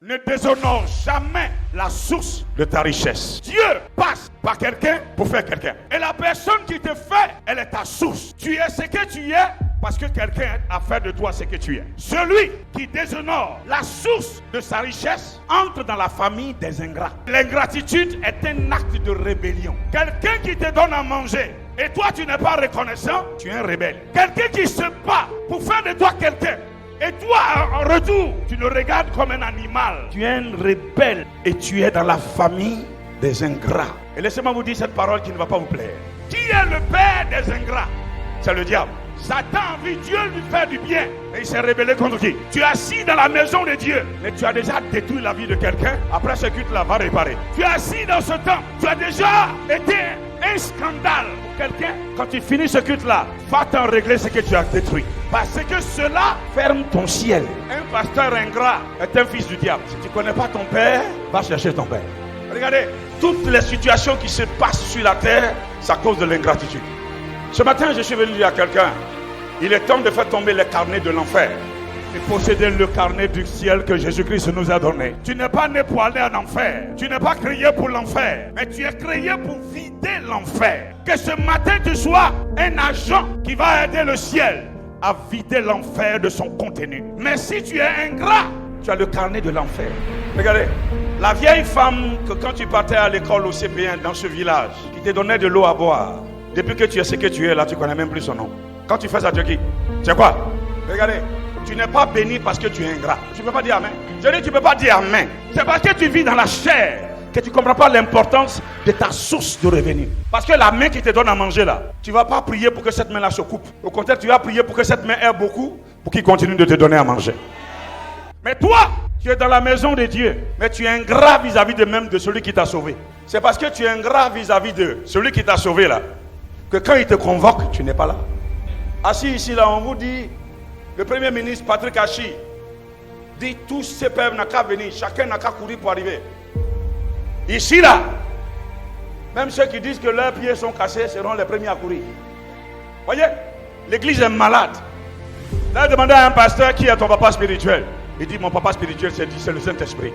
Ne déshonore jamais la source de ta richesse. Dieu passe par quelqu'un pour faire quelqu'un. Et la personne qui te fait, elle est ta source. Tu es ce que tu es parce que quelqu'un a fait de toi ce que tu es. Celui qui déshonore la source de sa richesse entre dans la famille des ingrats. L'ingratitude est un acte de rébellion. Quelqu'un qui te donne à manger et toi tu n'es pas reconnaissant, tu es un rebelle. Quelqu'un qui se bat pour faire de toi quelqu'un, et toi, en retour, tu le regardes comme un animal. Tu es un rebelle et tu es dans la famille des ingrats. Et laissez-moi vous dire cette parole qui ne va pas vous plaire. Qui est le père des ingrats? C'est le diable. Satan a envie Dieu lui faire du bien et il s'est rebellé contre qui? Tu es assis dans la maison de Dieu, mais tu as déjà détruit la vie de quelqu'un. Après ce culte-là, va réparer. Tu es assis dans ce temps, tu as déjà été un scandale pour quelqu'un. Quand tu finis ce culte-là, va t'en régler ce que tu as détruit. Parce que cela ferme ton ciel. Un pasteur ingrat est un fils du diable. Si tu ne connais pas ton père, va chercher ton père. Regardez, toutes les situations qui se passent sur la terre, c'est à cause de l'ingratitude. Ce matin, je suis venu dire à quelqu'un, il est temps de faire tomber les carnets de l'enfer et posséder le carnet du ciel que Jésus-Christ nous a donné. Tu n'es pas né pour aller en enfer. Tu n'es pas créé pour l'enfer, mais tu es créé pour vider l'enfer. Que ce matin, tu sois un agent qui va aider le ciel à vider l'enfer de son contenu. Mais si tu es ingrat, tu as le carnet de l'enfer. Regardez, la vieille femme que quand tu partais à l'école au CP1 dans ce village, qui te donnait de l'eau à boire, depuis que tu es ce que tu es là, tu ne connais même plus son nom. Quand tu fais ça, tu dis, c'est quoi? Regardez, tu n'es pas béni parce que tu es ingrat. Tu ne peux pas dire amen. Je dis, tu ne peux pas dire amen. C'est parce que tu vis dans la chair que tu ne comprends pas l'importance de ta source de revenus. Parce que la main qui te donne à manger là, tu ne vas pas prier pour que cette main là se coupe. Au contraire, tu vas prier pour que cette main ait beaucoup, pour qu'il continue de te donner à manger. Mais toi, tu es dans la maison de Dieu, mais tu es ingrat vis-à-vis de même de celui qui t'a sauvé. C'est parce que tu es ingrat vis-à-vis de celui qui t'a sauvé là, que quand il te convoque, tu n'es pas là. Assis ici là, on vous dit, le premier ministre Patrick Hachi dit, tous ces peuples n'ont qu'à venir, chacun n'a qu'à courir pour arriver. Ici là, même ceux qui disent que leurs pieds sont cassés seront les premiers à courir. Voyez, l'église est malade. Là, j'ai demandé à un pasteur qui est ton papa spirituel. Il dit, mon papa spirituel, c'est le Saint-Esprit.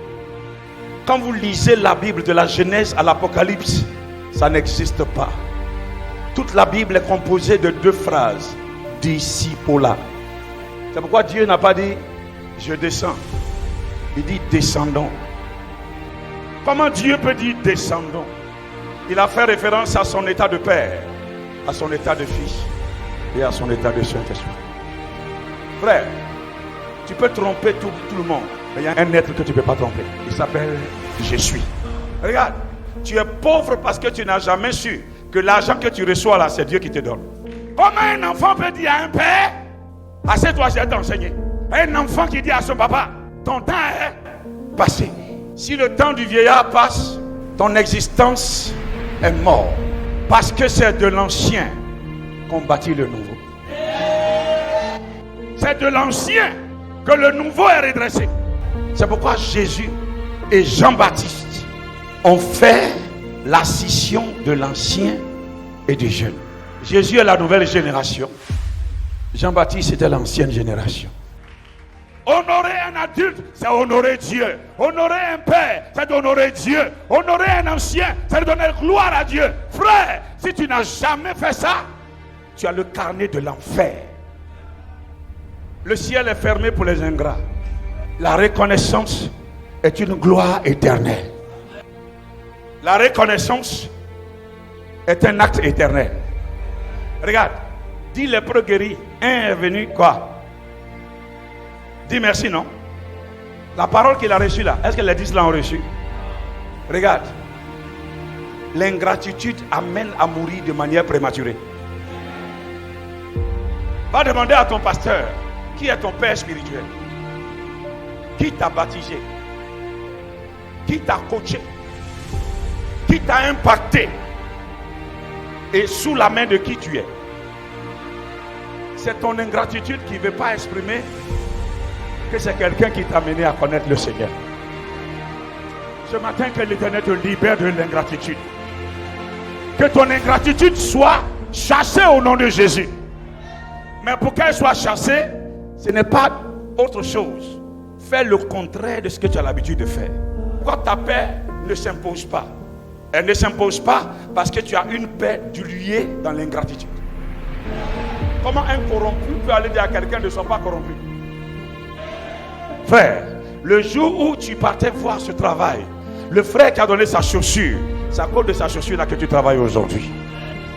Quand vous lisez la Bible de la Genèse à l'Apocalypse, ça n'existe pas. Toute la Bible est composée de deux phrases. Discipola. C'est pourquoi Dieu n'a pas dit, je descends. Il dit, descendons. Comment Dieu peut dire descendons? Il a fait référence à son état de père, à son état de fils et à son état de Saint-Esprit. Frère, tu peux tromper tout le monde, mais il y a un être que tu ne peux pas tromper. Il s'appelle je suis. Regarde, tu es pauvre parce que tu n'as jamais su que l'argent que tu reçois là, c'est Dieu qui te donne. Comment un enfant peut dire à un père, assieds-toi, je vais t'enseigner. Un enfant qui dit à son papa, ton temps est passé. Si le temps du vieillard passe, ton existence est morte. Parce que c'est de l'ancien qu'on bâtit le nouveau. C'est de l'ancien que le nouveau est redressé. C'est pourquoi Jésus et Jean-Baptiste ont fait la scission de l'ancien et du jeune. Jésus est la nouvelle génération. Jean-Baptiste était l'ancienne génération. Honorer un adulte, c'est honorer Dieu. Honorer un père, c'est d'honorer Dieu. Honorer un ancien, c'est de donner gloire à Dieu. Frère, si tu n'as jamais fait ça, tu as le carnet de l'enfer. Le ciel est fermé pour les ingrats. La reconnaissance est une gloire éternelle. La reconnaissance est un acte éternel. Regarde, dis lépreux guéri, un est venu quoi? Dis merci, non? La parole qu'il a reçue là, est-ce que les 10 l'ont reçue? Regarde, l'ingratitude amène à mourir de manière prématurée. Va demander à ton pasteur, qui est ton père spirituel? Qui t'a baptisé? Qui t'a coaché? Qui t'a impacté? Et sous la main de qui tu es? C'est ton ingratitude qui ne veut pas exprimer que c'est quelqu'un qui t'a amené à connaître le Seigneur. Ce matin, que l'Éternel te libère de l'ingratitude. Que ton ingratitude soit chassée au nom de Jésus. Mais pour qu'elle soit chassée, ce n'est pas autre chose. fais le contraire de ce que tu as l'habitude de faire. Pourquoi ta paix ne s'impose pas? Elle ne s'impose pas parce que tu as une paix diluée dans l'ingratitude. Comment un corrompu peut aller dire à quelqu'un ne sois pas corrompu? Frère, le jour où tu partais voir ce travail, le frère qui a donné sa chaussure, c'est à cause de sa chaussure là que tu travailles aujourd'hui.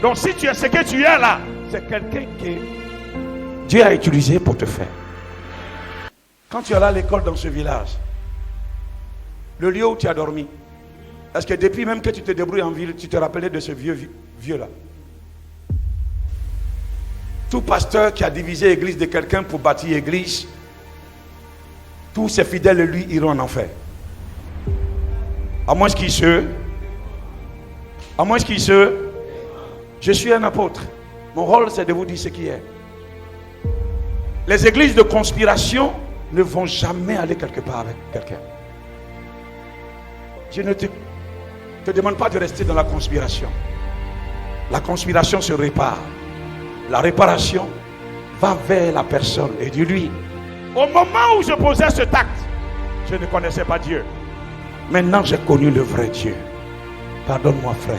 Donc si tu es ce que tu es là, c'est quelqu'un que Dieu a utilisé pour te faire. Quand tu allais à l'école dans ce village, le lieu où tu as dormi, est-ce que depuis même que tu te débrouilles en ville, tu te rappelais de ce vieux là? Tout pasteur qui a divisé l'église de quelqu'un pour bâtir l'église, tous ses fidèles, lui, iront en enfer. À moins qu'il se... Je suis un apôtre. Mon rôle, c'est de vous dire ce qui est. Les églises de conspiration ne vont jamais aller quelque part avec quelqu'un. Je ne te demande pas de rester dans la conspiration. La conspiration se répare. La réparation va vers la personne et dit lui. Au moment où je posais cet acte, je ne connaissais pas Dieu. Maintenant, j'ai connu le vrai Dieu. Pardonne-moi, frère.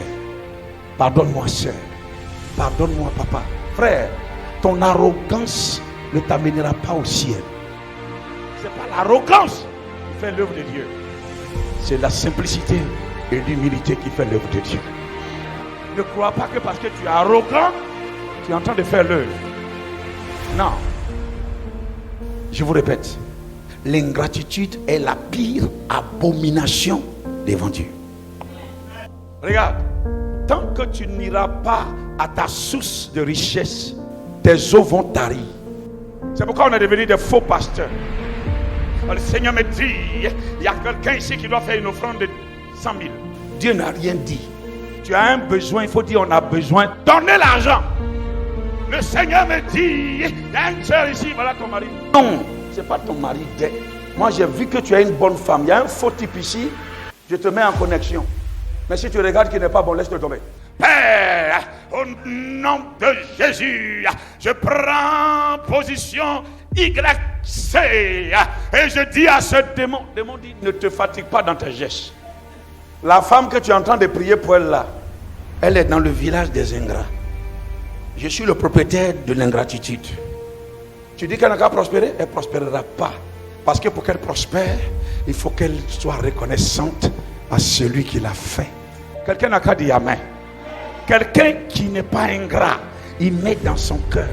Pardonne-moi, sœur. Pardonne-moi, papa. Frère, ton arrogance ne t'amènera pas au ciel. Ce n'est pas l'arrogance qui fait l'œuvre de Dieu. C'est la simplicité et l'humilité qui fait l'œuvre de Dieu. Ne crois pas que parce que tu es arrogant, tu es en train de faire l'œuvre. Non. Je vous répète, l'ingratitude est la pire abomination devant Dieu. Regarde, tant que tu n'iras pas à ta source de richesse, tes eaux vont tarir. C'est pourquoi on est devenu des faux pasteurs. Le Seigneur me dit, il y a quelqu'un ici qui doit faire une offrande de 100 000. Dieu n'a rien dit. Tu as un besoin, il faut dire on a besoin. Donnez l'argent. Le Seigneur me dit, il y a une soeur ici, voilà ton mari. Non, ce n'est pas ton mari. Moi j'ai vu que tu es une bonne femme. Il y a un faux type ici, je te mets en connexion. Mais si tu regardes qu'il n'est pas bon, laisse-le tomber. Père, au nom de Jésus, je prends position YC et je dis à ce démon, dit, ne te fatigue pas dans tes gestes. La femme que tu es en train de prier pour elle là, elle est dans le village des ingrats. Je suis le propriétaire de l'ingratitude. Tu dis qu'elle n'a qu'à prospérer, elle ne prospérera pas. Parce que pour qu'elle prospère, il faut qu'elle soit reconnaissante à celui qui l'a fait. Quelqu'un n'a qu'à dire amen. Quelqu'un qui n'est pas ingrat, il met dans son cœur.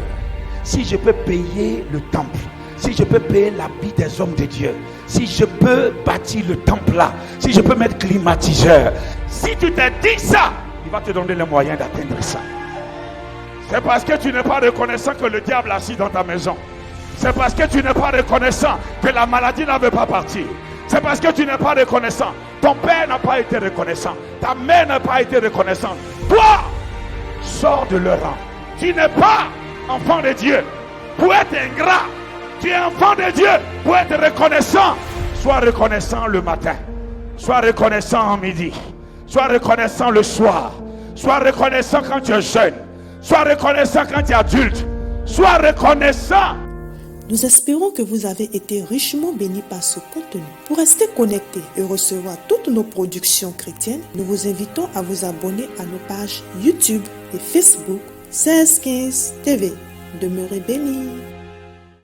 Si je peux payer le temple, si je peux payer l'habit des hommes de Dieu, si je peux bâtir le temple là, si je peux mettre climatiseur, si tu te dis ça, il va te donner les moyens d'atteindre ça. C'est parce que tu n'es pas reconnaissant que le diable est assis dans ta maison. C'est parce que tu n'es pas reconnaissant que la maladie ne veut pas partir. C'est parce que tu n'es pas reconnaissant. Ton père n'a pas été reconnaissant. Ta mère n'a pas été reconnaissante. Toi, sors de leur rang. Tu n'es pas enfant de Dieu pour être ingrat. Tu es enfant de Dieu pour être reconnaissant. Sois reconnaissant le matin. Sois reconnaissant en midi. Sois reconnaissant le soir. Sois reconnaissant quand tu es jeune. Sois reconnaissant quand tu es adulte. Sois reconnaissant. Nous espérons que vous avez été richement bénis par ce contenu. Pour rester connecté et recevoir toutes nos productions chrétiennes, nous vous invitons à vous abonner à nos pages YouTube et Facebook 1615 TV. Demeurez bénis.